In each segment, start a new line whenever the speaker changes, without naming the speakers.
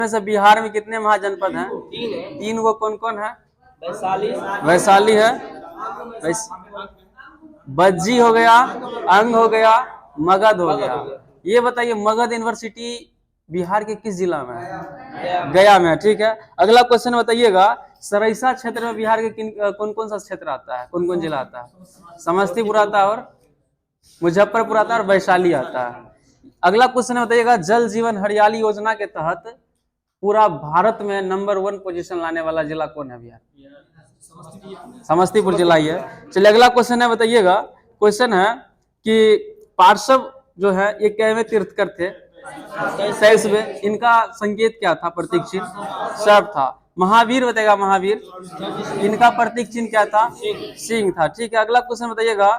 में से बिहार में कितने महाजनपद हैं? तीन। वो कौन कौन है? वैशाली है, बज्जी हो गया, अंग हो गया, मगध हो गया। ये बताइए मगध यूनिवर्सिटी बिहार के किस जिला में है? गया में। ठीक है, अगला क्वेश्चन बताइएगा, सरिसा क्षेत्र में बिहार के कौन कौन सा क्षेत्र आता है, कौन कौन जिला आता है? समस्तीपुर आता है, और मुजफ्फरपुर आता है, और वैशाली आता है। अगला क्वेश्चन बताइएगा, जल जीवन हरियाली योजना के तहत पूरा भारत में नंबर 1 पोजीशन लाने वाला जिला कौन है बिहार? समस्तीपुर जिला ही है। चलिए अगला क्वेश्चन है, बताइएगा, क्वेश्चन है कि पार्श्व जो है ये कैवे तीर्थकर थे? 23वें। इनका संकेत क्या था, प्रतीक चिन्ह? सर्प था। महावीर बताइएगा, महावीर, इनका प्रतीक चिन्ह क्या था? सिंह था। ठीक है, अगला क्वेश्चन बताइएगा,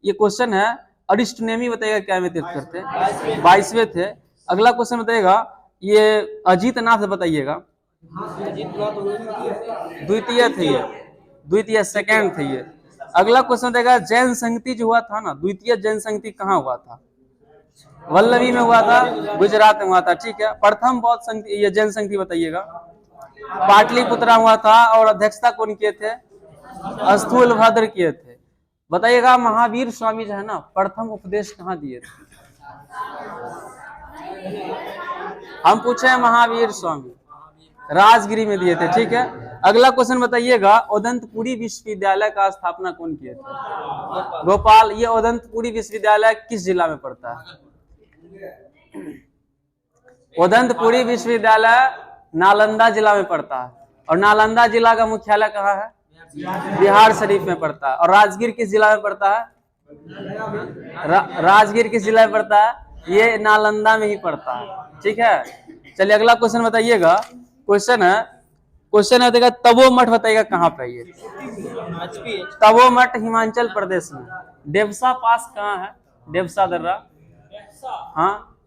ये क्वेश्चन है, अरिस्टनेमी बताइएगा कैवे तीर्थकर थे? 22वें थे। अगला क्वेश्चन बताइएगा, ये अजीतनाथ बताइएगा, द्वितीय थे ये, द्वितीय सेकंड थे ये। अगला क्वेश्चन देगा, जैन संगति जो हुआ था ना, द्वितीय जैन संगति कहाँ हुआ था? वल्लभी में हुआ था, गुजरात में हुआ था। ठीक है, प्रथम बौद्ध संगति, ये जैन संगति बताइएगा, पाटलिपुत्रा हुआ था, और अध्यक्षता कौन किए थे? स्थूलभद्र किए थे। बताइएगा, महावीर स्वामी जो है ना, प्रथम उपदेश कहाँ दिए थे? हम पूछे महावीर स्वामी राजगिरी में दिए थे। ठीक है, अगला क्वेश्चन बताइएगा, उदंतपुरी विश्वविद्यालय का स्थापना कौन किए थे? गोपाल। ये उदंतपुरी विश्वविद्यालय किस जिला में पड़ता है? उदंतपुरी विश्वविद्यालय नालंदा जिला में पड़ता है, और नालंदा जिला का मुख्यालय कहाँ है? बिहार शरीफ में पड़ता है। और राजगीर किस जिला में पड़ता है? राजगीर किस जिला में पड़ता है? ये नालंदा में ही पड़ता है। ठीक है, चलिए अगला क्वेश्चन बताइएगा, क्वेश्चन है देखा, तवो मठ बताइएगा कहाँ पे? ये तवो मठ हिमाचल प्रदेश में। डेवसा पास कहाँ है? डेवसा दर्रा, हाँ,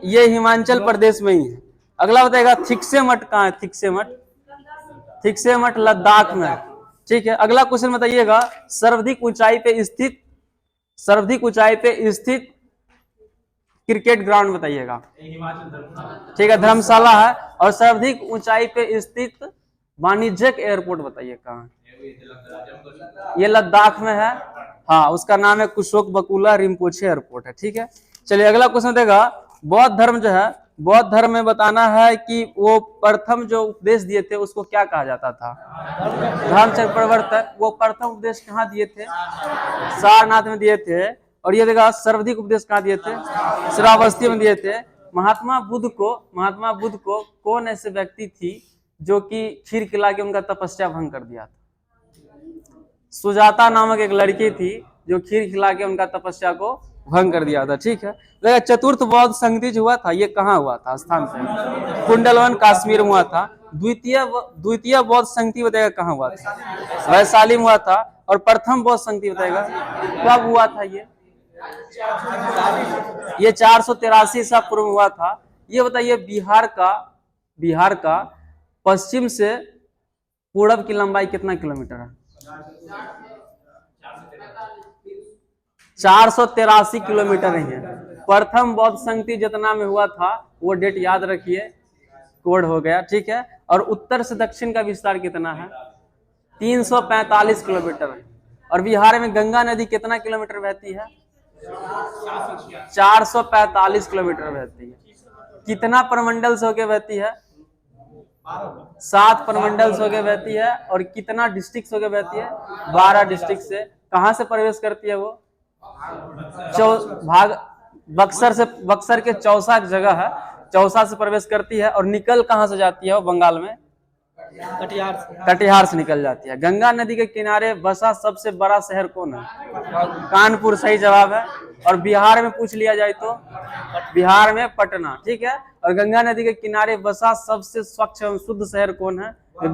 ये हिमाचल प्रदेश में ही है। अगला बताइएगा, थिकसे मठ कहाँ है? थिकसे मठ, थिकसे मठ लद्दाख में। ठीक है, अगला क्वेश्चन बताइएगा, सर्वाधिक ऊंचाई पे स्थित क्रिकेट ग्राउंड बताइएगा। ठीक है, धर्मशाला है। और सर्वाधिक ऊंचाई पे स्थित वाणिज्यिक एयरपोर्ट बताइए कहाँ है? ये लद्दाख में है, हाँ, उसका नाम है कुशोक बकुला रिम्पोचे एयरपोर्ट है। ठीक है, चलिए अगला क्वेश्चन देगा, बौद्ध धर्म जो है, बौद्ध धर्म में बताना है कि वो प्रथम जो उपदेश दिए थे उसको क्या कहा जाता था? धर्मचक्र प्रवर्तक। वो प्रथम उपदेश कहाँ दिए थे? सारनाथ में दिए थे। और ये देखा, सर्वाधिक उपदेश कहाँ दिए थे? श्रावस्ती में दिए थे। महात्मा बुद्ध को कौन ऐसे व्यक्ति थी जो कि खीर खिला के उनका तपस्या भंग कर दिया था? सुजाता नामक एक लड़की थी जो खीर खिला के उनका तपस्या को भंग कर दिया था। ठीक है, देखा, चतुर्थ बौद्ध संगति जो हुआ था ये कहाँ हुआ था? स्थान पे कुंडलवन कश्मीर में हुआ था। द्वितीय बौद्ध संगति बताएगा कहाँ हुआ था? वैशाली में हुआ था। और प्रथम बौद्ध संगति बताएगा कब हुआ था? ये 483 ईसा पूर्व हुआ था। ये बताइए, बिहार का पश्चिम से पूरब की लंबाई कितना किलोमीटर है? 483 किलोमीटर है। प्रथम बौद्ध संगति जितना में हुआ था वो डेट याद रखिए, कोड हो गया। ठीक है, और उत्तर से दक्षिण का विस्तार कितना है? 345 किलोमीटर है। और बिहार में गंगा नदी कितना किलोमीटर बहती है? 445 किलोमीटर बहती है। कितना प्रमंडल से होके बहती है? 7 प्रमंडल से होके बहती है। और कितना डिस्ट्रिक्ट से होके बहती है? 12 डिस्ट्रिक्ट से। कहां से प्रवेश करती है वो? बक्सर के चौसा जगह है, चौसा से प्रवेश करती है। और निकल कहां से जाती है वो? बंगाल में कटिहार से निकल जाती है। गंगा नदी के किनारे बसा सबसे बड़ा शहर कौन है? कानपुर सही जवाब है। और बिहार में पूछ लिया जाए तो बिहार में पटना। ठीक है, और गंगा नदी के किनारे बसा सबसे स्वच्छ एवं शुद्ध शहर कौन है? तो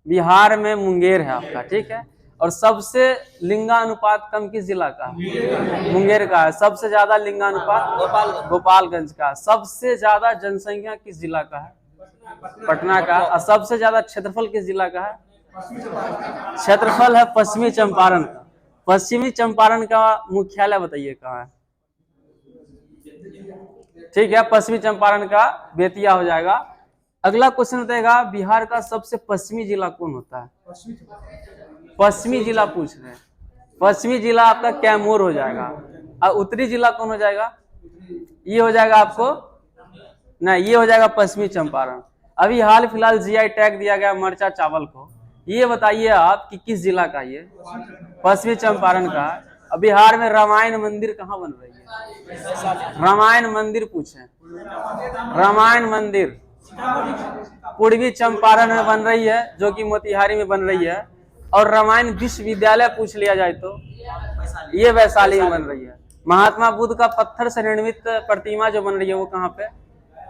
बिहार में मुंगेर है आपका। ठीक है, और सबसे लिंगानुपात कम किस जिला का? मुंगेर का है। सबसे ज्यादा लिंगानुपात गोपालगंज का। सबसे ज्यादा जनसंख्या किस जिला का है? पटना का। और सबसे ज्यादा क्षेत्रफल किस जिला का है? क्षेत्रफल है पश्चिमी चंपारण का। पश्चिमी चंपारण का मुख्यालय बताइए कहाँ है? ठीक है, पश्चिमी चंपारण का बेतिया हो जाएगा। अगला क्वेश्चन बताएगा बिहार का सबसे पश्चिमी जिला कौन होता है? पश्चिमी जिला पूछ रहे हैं। पश्चिमी जिला आपका कैमूर हो जाएगा। और उत्तरी जिला कौन हो जाएगा? ये हो जाएगा आपको, नहीं ये हो जाएगा पश्चिमी चंपारण। अभी हाल फिलहाल जीआई टैग दिया गया मरचा चावल को, ये बताइए आप कि किस जिला का ये? पश्चिमी चंपारण का। अब बिहार में रामायण मंदिर कहाँ बन रही है? रामायण मंदिर पूछे, रामायण मंदिर पूर्वी चंपारण में बन रही है, जो कि मोतिहारी में बन रही है। और रामायण विश्वविद्यालय पूछ लिया जाए तो ये वैशाली में बन रही है। महात्मा बुद्ध का पत्थर से निर्मित प्रतिमा जो बन रही है वो कहाँ पे?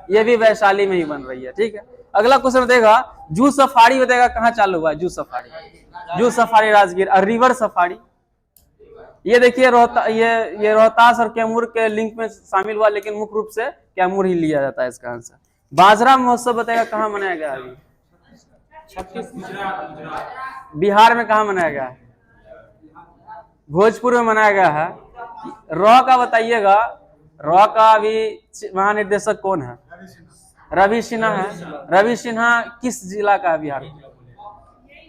ये भी वैशाली में ही बन रही है। ठीक है, अगला क्वेश्चन बताएगा जू सफारी बताएगा कहाँ चालू हुआ है? Zoo safari, zoo safari Rajgir. और रिवर सफारी ये देखिए ये रोहतास और कैमूर के लिंक में शामिल हुआ, लेकिन मुख्य रूप से कैमूर ही लिया जाता है इसका आंसर। बाजरा महोत्सव बताएगा कहाँ मनाया गया? अभी बिहार में कहाँ मनाया गया है? भोजपुर में मनाया गया है। रॉ का बताइएगा, रॉ का अभी महानिर्देशक कौन है? रवि सिन्हा है। रवि सिन्हा किस जिला का है? बिहार,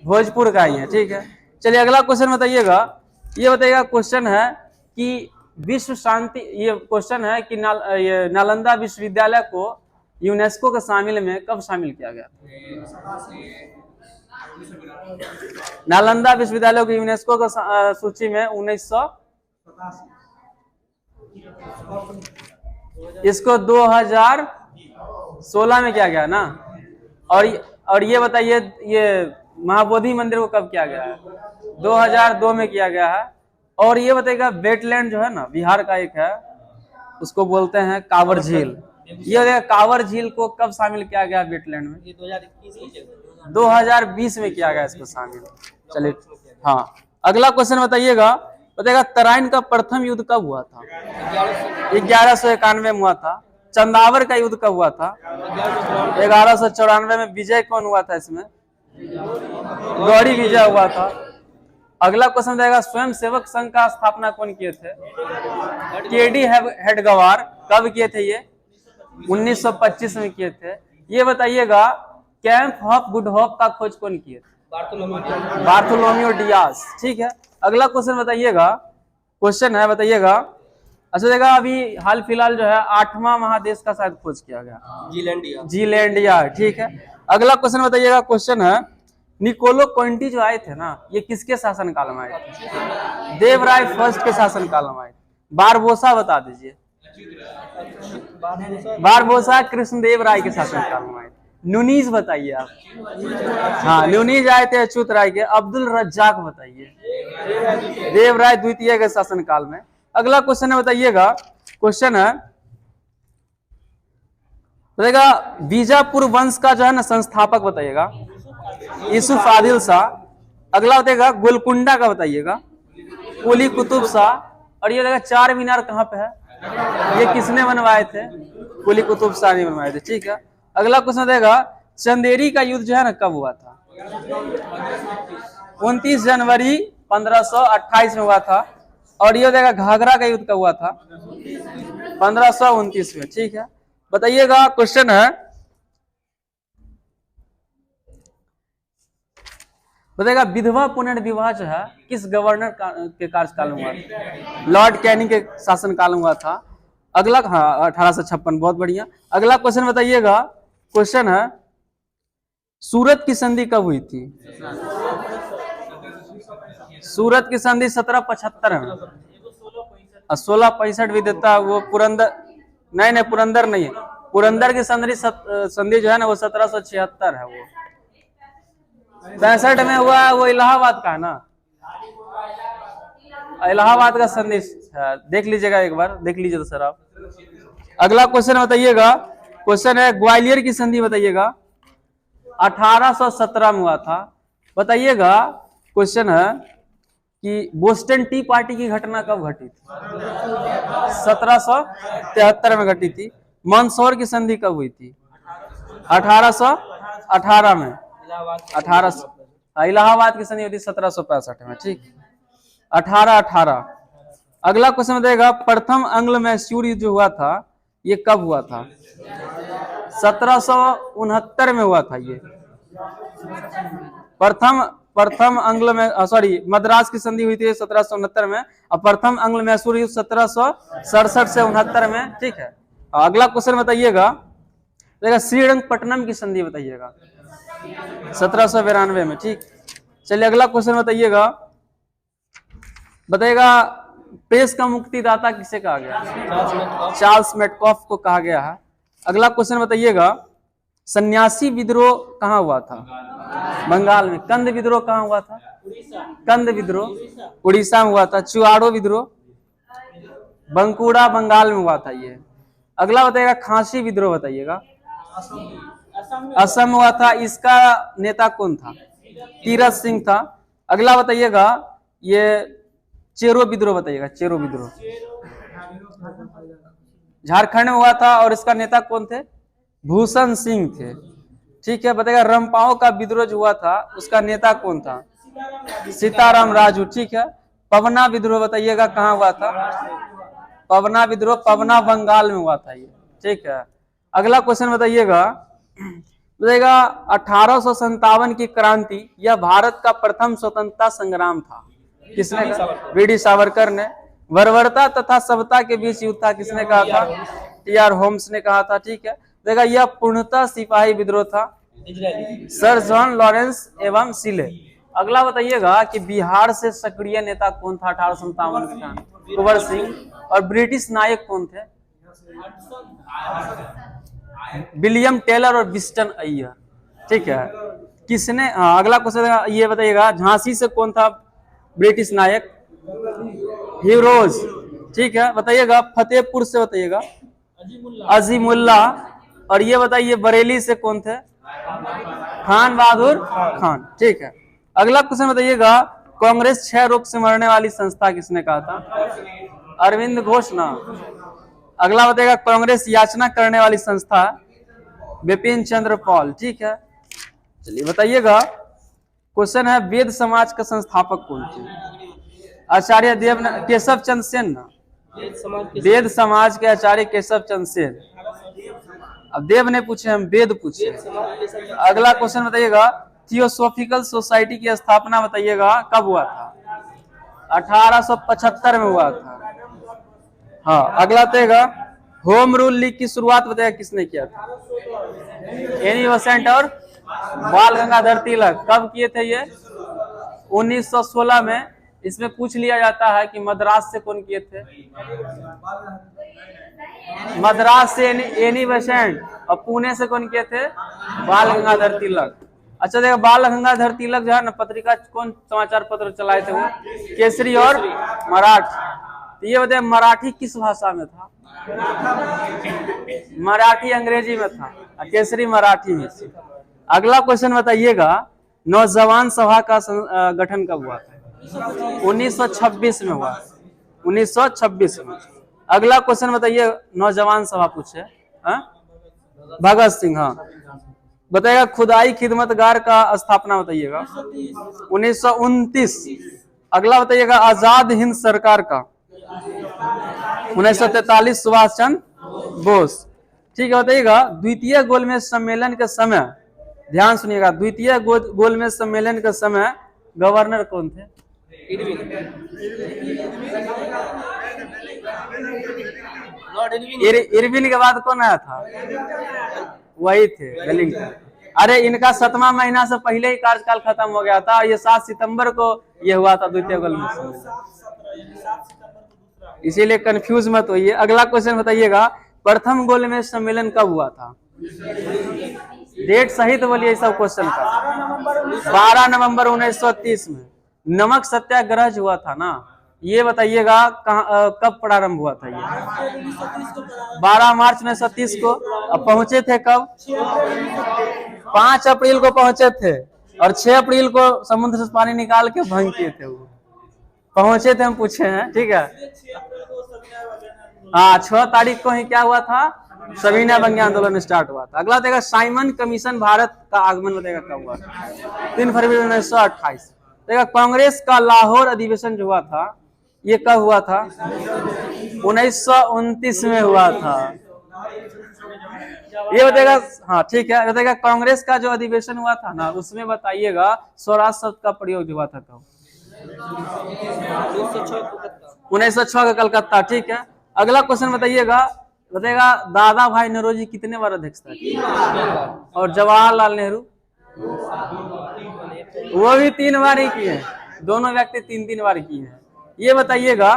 भोजपुर का ही है। ठीक है, चलिए अगला क्वेश्चन बताइएगा। ये बताइएगा क्वेश्चन है कि विश्व शांति, ये क्वेश्चन है कि ये नालंदा विश्वविद्यालय को यूनेस्को के शामिल में कब शामिल किया गया? नालंदा विश्वविद्यालय को यूनेस्को के सूची में 1987, इसको 2016 में किया गया ना। और ये बताइए ये महाबोधि मंदिर को कब किया गया है? 2002 में किया गया है। और ये बताइएगा वेटलैंड जो है ना बिहार का एक है, उसको बोलते हैं कांवर झील। ये बताइएगा कांवर झील को कब शामिल किया गया वेटलैंड में? 2020 में किया गया इसको शामिल। चलिए हाँ, अगला क्वेश्चन बताइएगा तराइन का प्रथम युद्ध कब हुआ था? 1191 में हुआ था। चंदावर का युद्ध कब हुआ था? 1194 में। विजय कौन हुआ था इसमें? गौरी विजय हुआ था। अगला क्वेश्चन बताएगा स्वयं सेवक संघ का स्थापना कौन किए थे? केडी हेडगवार। कब किए थे ये? 1925 में किए थे। ये बताइएगा कैंप ऑफ गुड होप का खोज कौन किए थे? बार्थोलोमेओ डियास। ठीक है, अगला क्वेश्चन बताइएगा, क्वेश्चन है बताइएगा, अच्छा देखा अभी हाल फिलहाल जो है 8वां महादेश का शायद खोज किया गया, जीलैंडिया। ठीक है, अगला क्वेश्चन बताइएगा, क्वेश्चन है निकोलो क्विंटी जो आए थे ना, ये किसके शासन काल में आए थे? देवराय फर्स्ट के शासन काल में आए। बारबोसा बता दीजिए। बारबोसा कृष्णदेव राय के शासन काल में आए। नुनीज बताइए आप। हाँ, नुनीज आए थे अच्युत राय के। अब्दुल रज्जाक बताइए, देवराय द्वितीय के शासन काल में। अगला क्वेश्चन है बताइएगा, क्वेश्चन है बताइएगा बीजापुर वंश का जो है ना संस्थापक बताइएगा, यूसुफ आदिल शाह। अगला बताइएगा गोलकुंडा का बताइएगा, कुली कुतुब शाह। और ये बताइएगा चार मीनार कहाँ पे है? ये किसने बनवाए थे? कुली कुतुब शाह ने बनवाए थे। ठीक है, अगला क्वेश्चन देगा चंदेरी का युद्ध जो है ना कब हुआ था? 29 जनवरी 1528 में हुआ था। और ये देगा घाघरा का युद्ध कब हुआ था? 1529 में। ठीक है, बताइएगा क्वेश्चन है बताइएगा विधवा पुनर्विवाह जो है किस गवर्नर के कार्यकाल में हुआ था? लॉर्ड कैनिंग के शासन काल में हुआ था। अगला हाँ 1856, बहुत बढ़िया। अगला क्वेश्चन बताइएगा, क्वेश्चन है सूरत की संधि कब हुई थी? सूरत की संधि 1775 में। 1665 भी देता है वो पुरंदर, नहीं पुरंदर नहीं है, पुरंदर की संधि जो है ना वो 1776 है। वो 65 में हुआ है, वो इलाहाबाद का है ना, इलाहाबाद का संधि देख लीजिएगा, एक बार देख लीजिए तो सर आप। अगला क्वेश्चन बताइएगा, क्वेश्चन है ग्वालियर की संधि बताइएगा 1817 में हुआ था। बताइएगा क्वेश्चन है कि बोस्टन टी पार्टी की घटना कब घटी थी? 1773 में घटी थी। मंदसौर की संधि कब हुई थी? 1818 में। 18 इलाहाबाद की संधि हुई थी 1765 में। ठीक, 1818। अगला क्वेश्चन बताइएगा प्रथम एंग्लो मैसूर युद्ध जो हुआ था ये कब हुआ था? 1769 में हुआ था ये। प्रथम प्रथम अंग्ल में सॉरी मद्रास की संधि हुई थी 1769 में, और प्रथम अंग्ल मैसूर युद्ध 1767 से 69 में। ठीक है, अगला क्वेश्चन बताइएगा, श्रीरंगपट्टनम की संधि बताइएगा 1792 में। ठीक, चलिए अगला क्वेश्चन बताइएगा, प्रेस का मुक्तिदाता किसे कहा गया? चार्ल्स मेटकॉफ को कहा गया है। अगला क्वेश्चन बताइएगा, सन्यासी विद्रोह कहाँ हुआ था? बंगाल में। कंद विद्रोह कहाँ हुआ था? कंद विद्रोह उड़ीसा में हुआ था। चुआड़ो विद्रोह बंकुड़ा बंगाल में हुआ था ये। अगला बताइएगा, खांसी विद्रोह बताइएगा, असम में हुआ था। इसका नेता कौन था? तीरथ सिंह था। अगला बताइएगा, ये चेरो विद्रोह बताइएगा, चेरो विद्रोह झारखंड में हुआ था, और इसका नेता कौन थे? भूषण सिंह थे। ठीक है, बताइएगा, रंपाओं का विद्रोह जो हुआ था उसका नेता कौन था? सीताराम राजू। ठीक है, पवना विद्रोह बताइएगा कहाँ हुआ था? पवना विद्रोह पवना बंगाल में हुआ था ये। ठीक है, अगला क्वेश्चन बताइएगा, 1857 की क्रांति यह भारत का प्रथम स्वतंत्रता संग्राम था, किसने कहा? वी.डी. सावरकर ने। बर्बरता तथा सबता के बीच युद्ध था, किसने कहा था? टी.आर. होम्स ने कहा था। ठीक है, देखा, यह पूर्णतः सिपाही विद्रोह था, सर जॉन लॉरेंस एवं सिले। अगला बताइएगा कि बिहार से सक्रिय नेता कौन था 1857 में? कुंवर सिंह। और ब्रिटिश नायक कौन थे? विलियम टेलर और विस्टन अय्यर। ठीक है, किसने अगला क्वेश्चन ये बताइएगा, झांसी से कौन था ब्रिटिश नायक? हीरोज। ठीक है, बताइएगा, फतेहपुर से बताइएगा अजीमुल्ला। और ये बताइए बरेली से कौन थे? खान बहादुर खान। ठीक है, अगला क्वेश्चन बताइएगा, कांग्रेस क्षय रोग से मरने वाली संस्था किसने कहा था? अरविंद घोष ना। अगला बताइएगा, कांग्रेस याचना करने वाली संस्था? बिपिन चंद्र पॉल। ठीक है, चलिए बताइएगा, क्वेश्चन है, वेद समाज का संस्थापक कौन थे? आचार्य देव केशव चंद्र सेन ना। वेद समाज के आचार्य केशव चंद्र सेन। अब देव ने पूछे, हम वेद पूछे। अगला क्वेश्चन बताइएगा, थियोसॉफिकल सोसाइटी की स्थापना बताइएगा कब हुआ था? 1875 में हुआ था। हाँ, अगला बताइएगा, होम रूल लीग की शुरुआत बताइएगा किसने किया था? एनी बेसेंट और बाल गंगाधर तिलक। कब किए थे ये? 1916 में। इसमें पूछ लिया जाता है कि मद्रास से कौन किए थे? मद्रास से एनी बेसेंट, और पुणे से कौन किए थे? बाल गंगाधर तिलक। अच्छा देखो, बाल गंगाधर तिलक जो है ना, पत्रिका कौन समाचार पत्र चलाए थे वो? केसरी और मराठ। तो ये बताइए, मराठी किस भाषा में था? मराठी अंग्रेजी में था, केसरी मराठी में। अगला क्वेश्चन बताइएगा, नौजवान सभा का गठन कब हुआ था? 1926 में हुआ, 1926 में। अगला क्वेश्चन बताइए, नौजवान सभा पूछे भगत सिंह। हाँ, बताइएगा, खुदाई खिदमतगार का स्थापना बताइएगा 1929। अगला बताइएगा, आजाद हिंद सरकार का 1943, सुभाष चंद्र बोस। ठीक है, बताइएगा, द्वितीय गोलमेज सम्मेलन के समय, ध्यान सुनिएगा, द्वितीय गोलमेज सम्मेलन के समय गवर्नर कौन थे? इरविन के बाद कौन आया था? वही थे, वेलिंगटन। अरे, इनका 7वां महीना से पहले ही कार्यकाल खत्म हो गया था। ये 7 सितंबर को ये हुआ था द्वितीय गोलमेज सम्मेलन, इसीलिए कंफ्यूज मत होइए। अगला क्वेश्चन बताइएगा, प्रथम गोलमेज सम्मेलन कब हुआ था? डेट सही तो बोलिए सब क्वेश्चन का। 12 नवंबर 1930 में। नमक सत्याग्रह हुआ था ना, ये बताइएगा कब प्रारंभ हुआ था? ये 12 मार्च 1930 को। अब पहुंचे थे कब? 5 अप्रैल को पहुंचे थे, और 6 अप्रैल को समुद्र से पानी निकाल के भंग किए थे। वो पहुंचे थे, हम पूछे हैं। ठीक है, हाँ, 6 तारीख को ही क्या हुआ था? सविनय बंगी आंदोलन स्टार्ट हुआ था। अगला देखा, साइमन कमीशन भारत का आगमन बताएगा कब हुआ? 3 फरवरी 1928। देखा, कांग्रेस का लाहौर अधिवेशन जो हुआ था ये कब हुआ था? 1929 में हुआ था। ये बताएगा। हाँ ठीक है, बताएगा कांग्रेस का जो अधिवेशन हुआ था ना, उसमें बताइएगा स्वराज शब्द का प्रयोग हुआ था कब? 1906 का कलकत्ता। ठीक है, अगला क्वेश्चन बताइएगा। बताएगा दादा भाई नौरोजी कितने बार अध्यक्षता की? और जवाहरलाल नेहरू? वो भी 3 बार ही किए हैं। दोनों व्यक्ति 3-3 बार किए हैं। ये बताइएगा।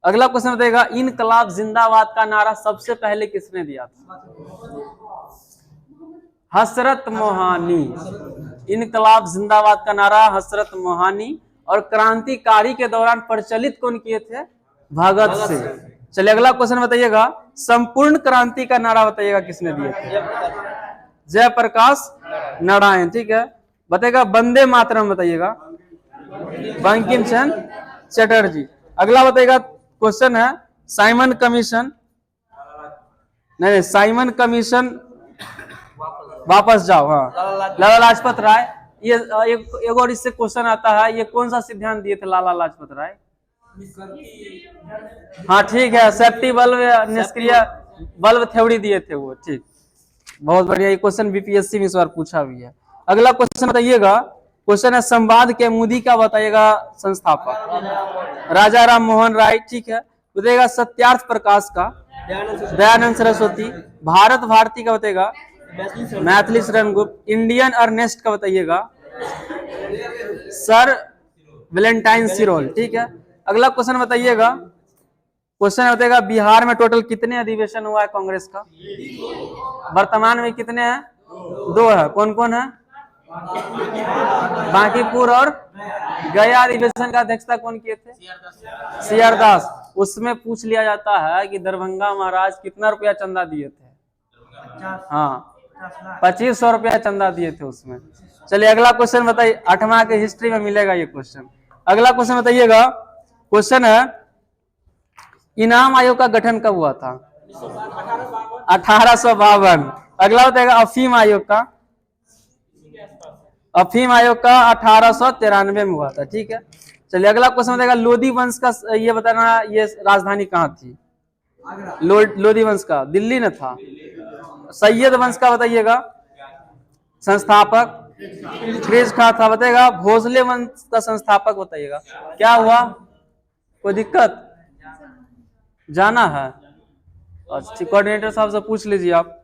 अगला क्वेश्चन बताइएगा इनकलाब जिंदाबाद का नारा सबसे पहले किसने दिया था? हसरत मोहानी। इनकलाब जिंदाबाद का नारा हसरत मोहानी। और क्रांतिकारी के दौरान प्रचलित कौन किए थे? भगत सिंह। चलिए अगला क्वेश्चन बताइएगा संपूर्ण क्रांति का नारा बताइएगा किसने दिए थे? जयप्रकाश नारायण। ठीक है, बताइएगा वंदे मातरम बताइएगा बंकिम चंद्र चटर्जी। अगला बताइएगा क्वेश्चन है साइमन कमीशन। नहीं, साइमन कमीशन वापस जाओ। हाँ, लाला लाजपत राय। ये एक और इससे क्वेश्चन आता है, ये कौन सा सिद्धांत दिए थे लाला लाजपत राय? हाँ ठीक है, सेफ्टी बल्ब निष्क्रिय बल्ब थ्योरी दिए थे वो। ठीक, बहुत बढ़िया। ये क्वेश्चन बीपीएससी में इस बार पूछा भी है। अगला क्वेश्चन बताइएगा। क्वेश्चन है संवाद के मुदी का बताइएगा संस्थापक? राजा राम मोहन राय। ठीक है, बताइएगा सत्यार्थ प्रकाश का? दयानंद सरस्वती। भारत भारती का बताइएगा? मैथिली शरण गुप्त। इंडियन अर्नेस्ट का बताइएगा? Sir Valentine सिरोल। ठीक है, अगला क्वेश्चन बताइएगा। क्वेश्चन बताइएगा बिहार में टोटल कितने अधिवेशन हुआ है कांग्रेस का? वर्तमान में कितने हैं? 2 है। कौन कौन है? बांकीपुर और गया अधिवेशन का अध्यक्षता कौन किए थे? सीआर दास। उसमें पूछ लिया जाता है कि दरभंगा महाराज कितना रुपया चंदा दिए थे? हाँ, 2500 रुपया चंदा दिए थे उसमें। चलिए अगला क्वेश्चन बताइए। 8वां के हिस्ट्री में मिलेगा ये क्वेश्चन। अगला क्वेश्चन बताइएगा। क्वेश्चन है इनाम आयोग का गठन कब हुआ था? 1852। अगला बताइएगा अफीम आयोग का? अफीम आयोग का 1893 में हुआ था। ठीक है, चलिए अगला क्वेश्चन बताइएगा लोधी वंश का ये बताना, ये राजधानी कहाँ थी? लोधी वंश का दिल्ली न था। सैयद वंश का बताइएगा संस्थापक? क्रिश खां था। बताइएगा भोसले वंश का संस्थापक बताइएगा क्या हुआ? कोई दिक्कत? जाना है? अच्छा, कोऑर्डिनेटर साहब से पूछ लीजिए आप।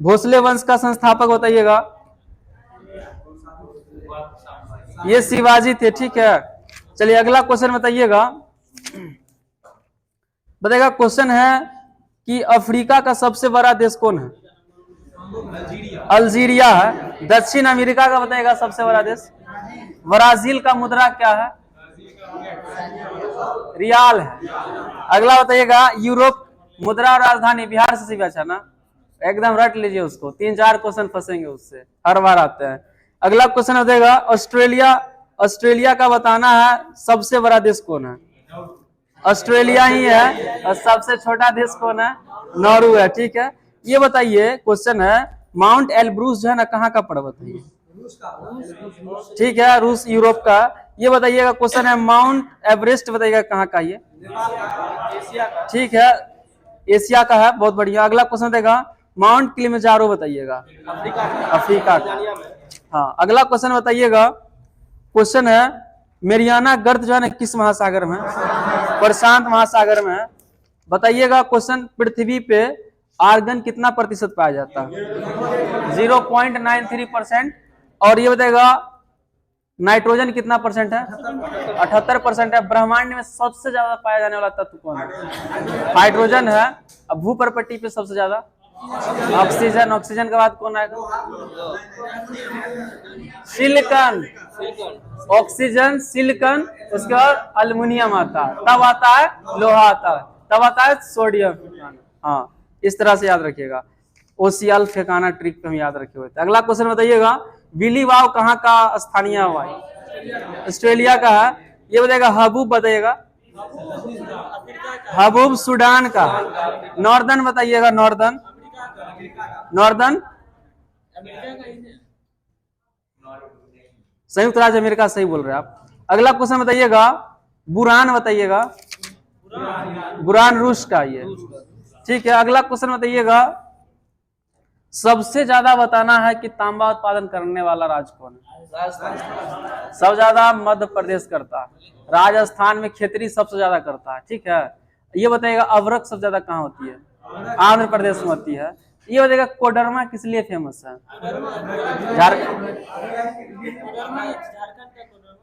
भोसले वंश का संस्थापक बताइएगा? ये शिवाजी थे। ठीक है, चलिए अगला क्वेश्चन बताइएगा। बताइएगा क्वेश्चन है कि अफ्रीका का सबसे बड़ा देश कौन है? अल्जीरिया है। दक्षिण अमेरिका का बताइएगा सबसे बड़ा देश? ब्राजील का मुद्रा क्या है? रियाल है। अगला बताइएगा यूरोप मुद्रा राजधानी? बिहार से सीधा अच्छा ना, एकदम रट लीजिए उसको। 3-4 क्वेश्चन फंसेंगे उससे, हर बार आते हैं। अगला क्वेश्चन बताइएगा ऑस्ट्रेलिया। ऑस्ट्रेलिया का बताना है सबसे बड़ा देश कौन है? ऑस्ट्रेलिया ही है। और सबसे छोटा देश कौन है? नॉर्वे है। ठीक है, ये बताइए क्वेश्चन है माउंट एल्ब्रूस जो है ना, कहाँ का पर्वत है? ठीक है, रूस यूरोप का। ये बताइएगा क्वेश्चन है माउंट एवरेस्ट बताइएगा कहाँ का? ये ठीक है, एशिया का है। बहुत बढ़िया। अगला क्वेश्चन देगा माउंट किलिमंजारो बताइएगा? अफ्रीका का। हाँ, अगला क्वेश्चन बताइएगा। क्वेश्चन है मेरियाना गर्त जो है ना किस महासागर में? प्रशांत महासागर में है। बताइएगा क्वेश्चन पृथ्वी पे आर्गन कितना प्रतिशत पाया जाता है? 0.93%। और ये बताएगा नाइट्रोजन कितना परसेंट है? 78% है। ब्रह्मांड में सबसे ज्यादा पाया जाने वाला तत्व कौन है? हाइड्रोजन है। अब भूपर्पट्टी पे सबसे ज्यादा ऑक्सीजन। ऑक्सीजन के बाद कौन आएगा? सिलिकॉन। ऑक्सीजन, सिलिकॉन, उसके बाद अल्युमिनियम आता है, तब आता है लोहा आता है, तब आता है सोडियम। हाँ, इस तरह से याद रखिएगा। ओसियल फेकाना ट्रिक पे हम याद रखे हुए थे। अगला क्वेश्चन बताइएगा विली वाव कहाँ का स्थानीय हवाई? ऑस्ट्रेलिया का है। ये बताइएगा हबूब बताइएगा? हबूब सूडान का। नॉर्दर्न बताइएगा? नॉर्दर्न? नॉर्दर्न संयुक्त राज्य अमेरिका। सही बोल रहे हैं आप। अगला क्वेश्चन बताइएगा बुरान बताइएगा? बुरान रूस का ये। ठीक है, अगला क्वेश्चन बताइएगा सबसे ज्यादा बताना है कि तांबा उत्पादन करने वाला राज्य कौन है। सबसे ज्यादा मध्य प्रदेश करता है। राजस्थान में खेती सबसे ज्यादा करता है, ठीक है। ये बताइएगा अभ्रक सबसे ज्यादा कहाँ होती है, आंध्र प्रदेश में होती है। ये बताइएगा कोडरमा किस लिए फेमस है, झारखंड।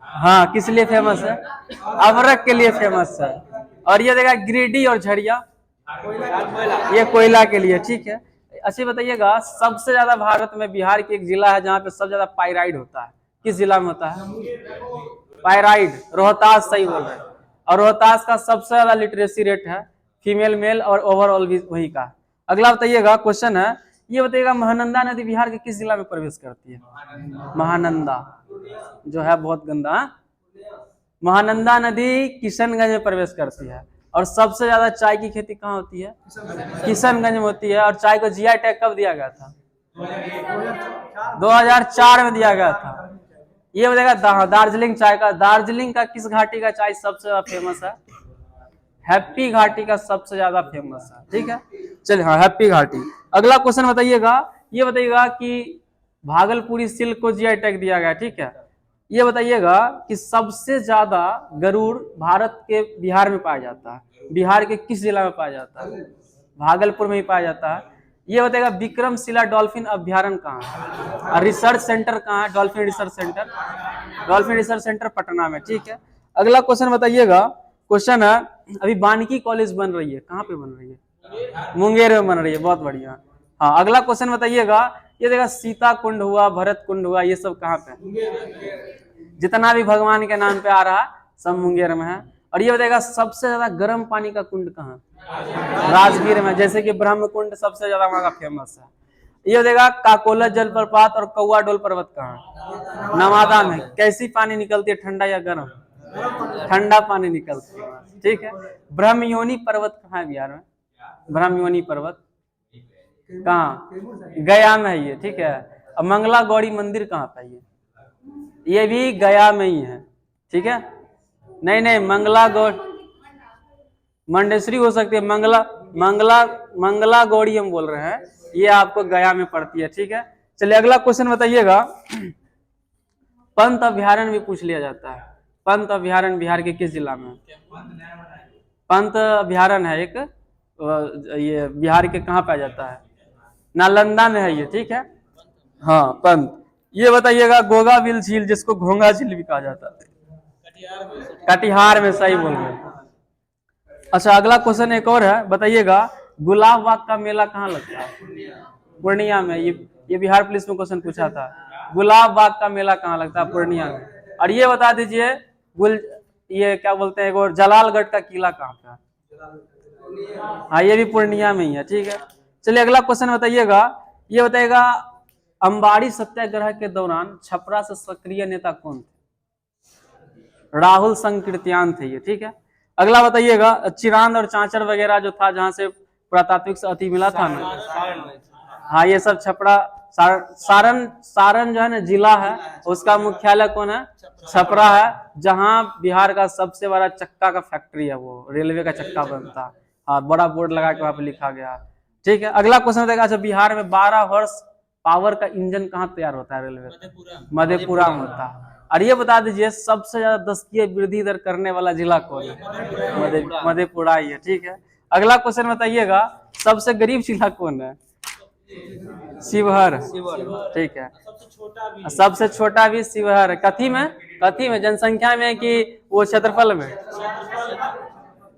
हाँ, किस लिए फेमस है, अभ्रक के लिए फेमस है। और ये देखा गिरिडीह और झरिया, ये कोयला के लिए, ठीक है। अच्छा बताइएगा सबसे ज्यादा भारत में बिहार की एक जिला है जहाँ पे सबसे ज्यादा पाइराइड होता है, किस जिला में होता है, पाइराइड, रोहतास, सही बोल रहे हैं। और रोहतास का सबसे ज्यादा लिटरेसी रेट है, फीमेल मेल और ओवरऑल भी वही का। अगला बताइएगा क्वेश्चन है, ये बताइएगा महानंदा नदी बिहार के किस जिला में प्रवेश करती है। महानंदा जो है बहुत गंदा, महानंदा नदी किशनगंज में प्रवेश करती है। और सबसे ज्यादा चाय की खेती कहाँ होती है, किशनगंज में होती है। और चाय को जीआई टैग कब दिया गया था, 2004 में दिया गया था। ये बताएगा दार्जिलिंग चाय का, दार्जिलिंग का किस घाटी का चाय सबसे ज्यादा फेमस है, हैप्पी घाटी का सबसे ज्यादा फेमस है, ठीक है। चलिए हाँ, हैप्पी घाटी। अगला क्वेश्चन बताइएगा, ये बताइएगा कि भागलपुरी सिल्क को जीआई टैग दिया गया, ठीक है। ये बताइएगा कि सबसे ज्यादा गरुड़ भारत के बिहार में पाया जाता है, बिहार के किस जिला में पाया जाता है, भागलपुर में ही पाया जाता है। ये बताइएगा विक्रमशिला डॉल्फिन अभ्यारण्य कहाँ है, और रिसर्च सेंटर कहाँ है, dolphin research centre, dolphin research centre Patna में, ठीक है। अगला क्वेश्चन बताइएगा, क्वेश्चन है अभी वानिकी कॉलेज बन रही है, कहाँ पे बन रही है, मुंगेर में बन रही है, बहुत बढ़िया। हाँ, अगला क्वेश्चन बताइएगा, ये देखा सीता कुंड हुआ, भरत कुंड हुआ, ये सब कहाँ पे, जितना भी भगवान के नाम पे आ रहा सब मुंगेर में है। और ये बताएगा सबसे ज्यादा गर्म पानी का कुंड कहाँ, राजगीर में, जैसे कि ब्रह्म कुंड सबसे ज्यादा वहां का फेमस है। ये बताएगा काकोला जलप्रपात और कौआ डोल पर्वत कहाँ, नवादा में। कैसी पानी निकलती है, ठंडा या गर्म, ठंडा पानी निकलती है, ठीक है। ब्रह्मयोनी पर्वत कहाँ है बिहार में, ब्रह्मयोनी पर्वत कहाँ, गया में है ये, ठीक है। अब मंगला गौरी मंदिर कहाँ पे है, ये भी गया में ही है, ठीक है। नहीं, मंगला गौरी मंडेश्वरी हो सकती है, मंगला गौरी हम बोल रहे हैं, ये आपको गया में पड़ती है, ठीक है। चलिए अगला क्वेश्चन बताइएगा, पंत अभ्यारण्य भी पूछ लिया जाता है। पंत अभ्यारण्य बिहार के किस जिला में, पंत अभ्यारण्य है एक, ये बिहार के कहाँ पाया जाता है, नालंदा में है ये, ठीक है। हाँ, पंत। ये बताइएगा गोगाबिल झील जिसको घोंगा झील भी कहा जाता है, कटिहार में, सही बोल रहे हैं। अच्छा अगला क्वेश्चन एक और है, बताइएगा गुलाब बाग का मेला कहाँ लगता है, पूर्णिया में। ये बिहार पुलिस में क्वेश्चन पूछा था, गुलाब बाग का मेला कहाँ लगता है, पूर्णिया में। और ये बता दीजिए ये क्या बोलते हैं, और जलालगढ़ का किला कहाँ पे है, हाँ ये भी पूर्णिया में ही है, ठीक है। चलिए अगला क्वेश्चन बताइएगा, ये बताइएगा अंबाड़ी सत्याग्रह के दौरान छपरा से सक्रिय नेता कौन थे, राहुल संकीर्त्यान थे ये, ठीक है। अगला बताइएगा चिरांद और चांचर वगैरह जो था जहां से पुरातात्विक से अति मिला था ना, हाँ ये सब छपरा, सारण जो है ना जिला है, उसका मुख्यालय कौन है, छपरा है, जहां बिहार का सबसे बड़ा चक्का का फैक्ट्री है, वो रेलवे का चक्का बनता है। हाँ, बड़ा बोर्ड लगा के वहां पे लिखा गया, ठीक है। अगला क्वेश्चन बताइएगा, अच्छा बिहार में 12 हॉर्स पावर का इंजन कहाँ तैयार होता है, रेलवे, मधेपुरा में होता है। और ये बता दीजिए सबसे ज्यादा दशकीय वृद्धि दर करने वाला जिला कौन है, मधेपुरा ही है, ठीक है। अगला क्वेश्चन बताइएगा सबसे गरीब जिला कौन है, शिवहर, ठीक है। सबसे छोटा भी शिवहर है, कथी में जनसंख्या में कि वो क्षेत्रफल में,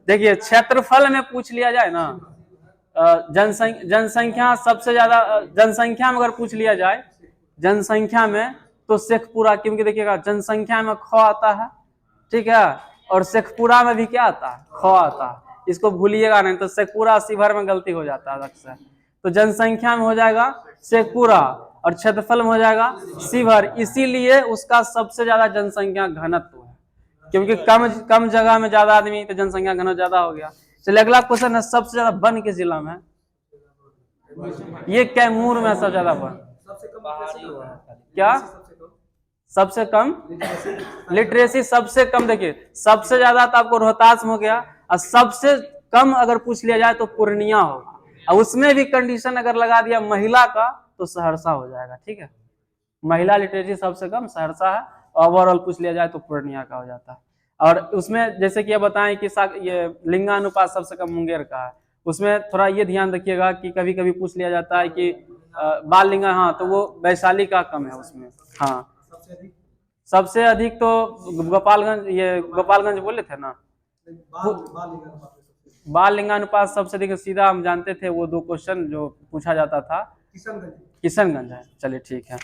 देखिए क्षेत्रफल में पूछ लिया जाए ना, जनसंख्या सबसे ज्यादा, जनसंख्या में अगर पूछ लिया जाए जनसंख्या में तो शेखपुरा, क्योंकि देखिएगा जनसंख्या में ख आता है, ठीक है, और शेखपुरा में भी क्या आता है, ख आता है, इसको भूलिएगा नहीं, तो शेखपुरा शिवहर में गलती हो जाता है अक्सर। तो जनसंख्या में हो जाएगा शेखपुरा और क्षेत्रफल में हो जाएगा शिवहर, इसीलिए उसका सबसे ज्यादा जनसंख्या घनत्व है, क्योंकि कम जगह में ज्यादा आदमी, तो जनसंख्या घनत्व ज्यादा हो गया। चलिए अगला क्वेश्चन है, सबसे ज्यादा वन किस जिला में, ये कैमूर में सबसे ज्यादा वन, क्या सबसे कम लिटरेसी, सबसे कम, देखिए सबसे ज्यादा तो आपको रोहतास में हो गया, और सबसे कम अगर पूछ लिया जाए तो पूर्णिया होगा, अब उसमें भी कंडीशन अगर लगा दिया महिला का तो सहरसा हो जाएगा, ठीक है। महिला लिटरेसी सबसे कम सहरसा है, ओवरऑल पूछ लिया जाए तो पूर्णिया का हो जाता है। और उसमें जैसे कि ये बताएं कि ये लिंगानुपात सबसे कम मुंगेर का है, उसमें थोड़ा ये ध्यान रखिएगा कि कभी कभी पूछ लिया जाता है कि बाल लिंगा, हाँ तो वो वैशाली का कम है उसमें। हाँ सबसे अधिक तो गोपालगंज, ये गोपालगंज बोले थे ना, बाल लिंगानुपात सबसे अधिक सीधा हम जानते थे, वो 2 क्वेश्चन जो पूछा जाता था किशनगंज है। चलिए ठीक है।